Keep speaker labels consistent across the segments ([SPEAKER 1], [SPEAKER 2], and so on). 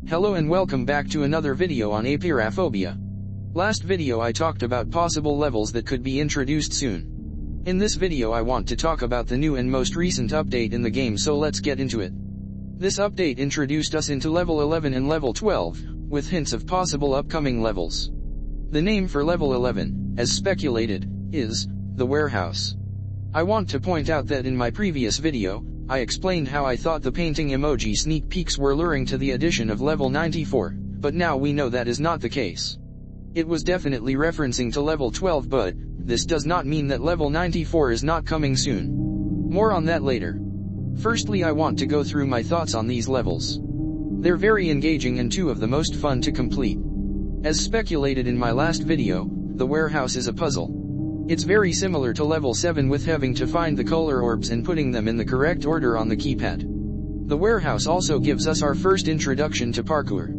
[SPEAKER 1] Hello and welcome back to another video on Apeirophobia. Last video I talked about possible levels that could be introduced soon. In this video I want to talk about the new and most recent update in the game, so let's get into it. This update introduced us into level 11 and level 12, with hints of possible upcoming levels. The name for level 11, as speculated, is the warehouse. I want to point out that in my previous video, I explained how I thought the painting emoji sneak peeks were luring to the addition of level 94, but now we know that is not the case. It was definitely referencing to level 12, but this does not mean that level 94 is not coming soon. More on that later. Firstly, I want to go through my thoughts on these levels. They're very engaging and two of the most fun to complete. As speculated in my last video, the warehouse is a puzzle. It's very similar to level 7 with having to find the color orbs and putting them in the correct order on the keypad. The warehouse also gives us our first introduction to parkour.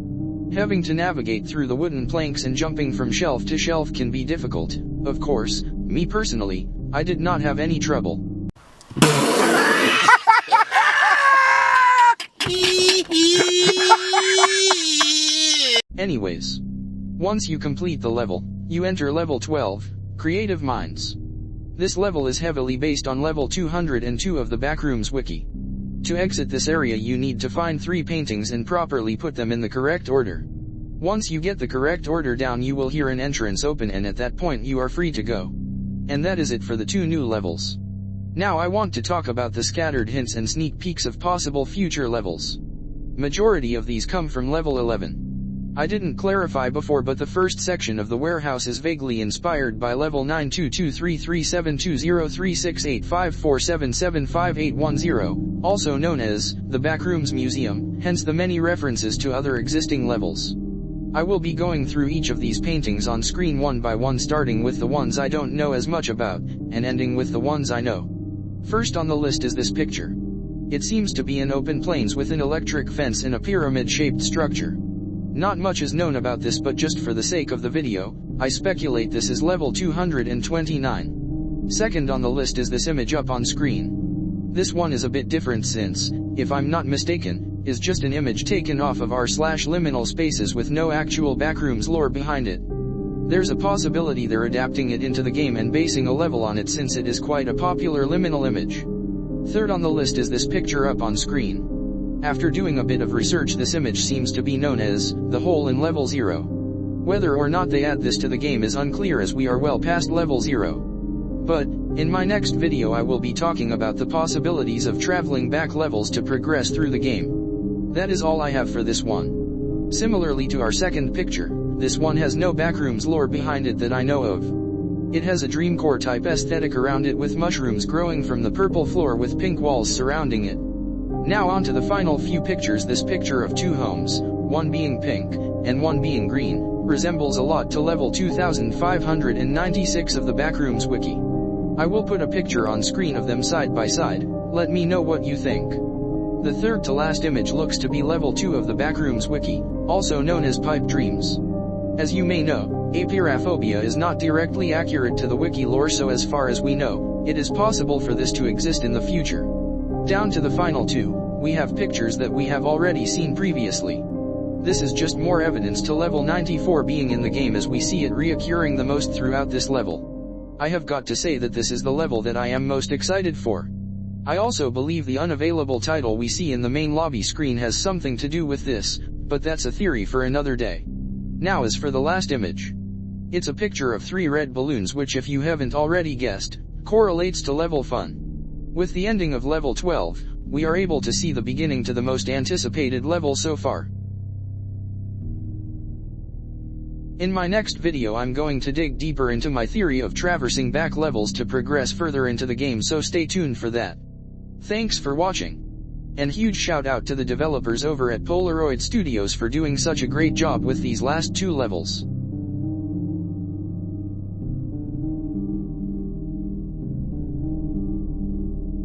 [SPEAKER 1] Having to navigate through the wooden planks and jumping from shelf to shelf can be difficult. Of course, me personally, I did not have any trouble. Anyways, once you complete the level, you enter level 12. Creative Minds. This level is heavily based on level 202 of the Backrooms wiki. To exit this area you need to find 3 paintings and properly put them in the correct order. Once you get the correct order down you will hear an entrance open, and at that point you are free to go. And that is it for the 2 new levels. Now I want to talk about the scattered hints and sneak peeks of possible future levels. Majority of these come from level 11. I didn't clarify before, but the first section of the warehouse is vaguely inspired by level 9223372036854775810, also known as the Backrooms Museum, hence the many references to other existing levels. I will be going through each of these paintings on screen one by one, starting with the ones I don't know as much about, and ending with the ones I know. First on the list is this picture. It seems to be an open plains with an electric fence and a pyramid-shaped structure. Not much is known about this, but just for the sake of the video, I speculate this is level 229. Second on the list is this image up on screen. This one is a bit different since, if I'm not mistaken, is just an image taken off of r/liminal spaces with no actual Backrooms lore behind it. There's a possibility they're adapting it into the game and basing a level on it, since it is quite a popular liminal image. Third on the list is this picture up on screen. After doing a bit of research, this image seems to be known as the hole in level 0. Whether or not they add this to the game is unclear, as we are well past level 0. But, in my next video I will be talking about the possibilities of traveling back levels to progress through the game. That is all I have for this one. Similarly to our second picture, this one has no Backrooms lore behind it that I know of. It has a dreamcore type aesthetic around it, with mushrooms growing from the purple floor with pink walls surrounding it. Now on to the final few pictures. This picture of 2 homes, one being pink, and one being green, resembles a lot to level 2596 of the Backrooms wiki. I will put a picture on screen of them side by side, let me know what you think. The third to last image looks to be level 2 of the Backrooms wiki, also known as Pipe Dreams. As you may know, Apeirophobia is not directly accurate to the wiki lore, so as far as we know, it is possible for this to exist in the future. Down to the final 2, we have pictures that we have already seen previously. This is just more evidence to level 94 being in the game, as we see it reoccurring the most throughout this level. I have got to say that this is the level that I am most excited for. I also believe the unavailable title we see in the main lobby screen has something to do with this, but that's a theory for another day. Now as for the last image. It's a picture of 3 red balloons, which, if you haven't already guessed, correlates to level fun. With the ending of level 12, we are able to see the beginning to the most anticipated level so far. In my next video I'm going to dig deeper into my theory of traversing back levels to progress further into the game, so stay tuned for that. Thanks for watching. And huge shout out to the developers over at POLAROID Studios for doing such a great job with these last 2 levels.